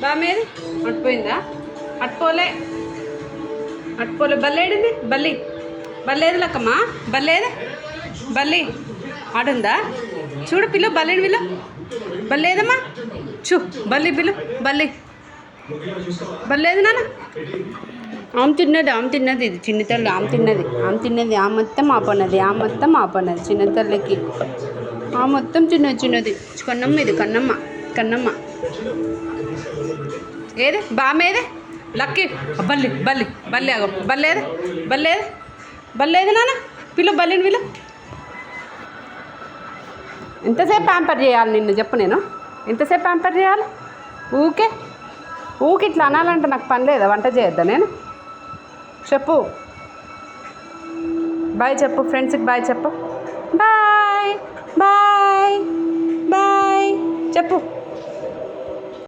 బామేది అట్టుపోయిందా? అట్టుపోలే బల్లేడింది బల్లి బల్లేదు లక్కమ్మా బల్లేది బల్లి ఆడుందా చూడు పిల్లు బల్లిని పిల్లు బల్లేదమ్మా చూ బల్లి పిల్లు బల్లి బల్లేదు నాన్న ఆమె తిన్నది ఇది చిన్నతల్లి ఆమె తిన్నది ఆ మొత్తం ఆపన్నది చిన్నతల్లికి ఆ మొత్తం చిన్నది కన్నమ్మ ఇది కన్నమ్మ ఏది బామేది లక్కీ బల్లి ఆగో బల్లేదు నాన్న పిల్లు బల్లిని పిల్లు ఎంతసేపు ప్యాంపర్ చేయాలి నిన్ను చెప్పు నేను ఎంతసేపు ప్యాంపర్ చేయాలి ఊకే ఇట్లా అనాలంటే నాకు పని లేదా వంట చేయొద్దా నేను చెప్పు బాయ్ చెప్పు ఫ్రెండ్స్కి బాయ్ చెప్పు బాయ్ చెప్పు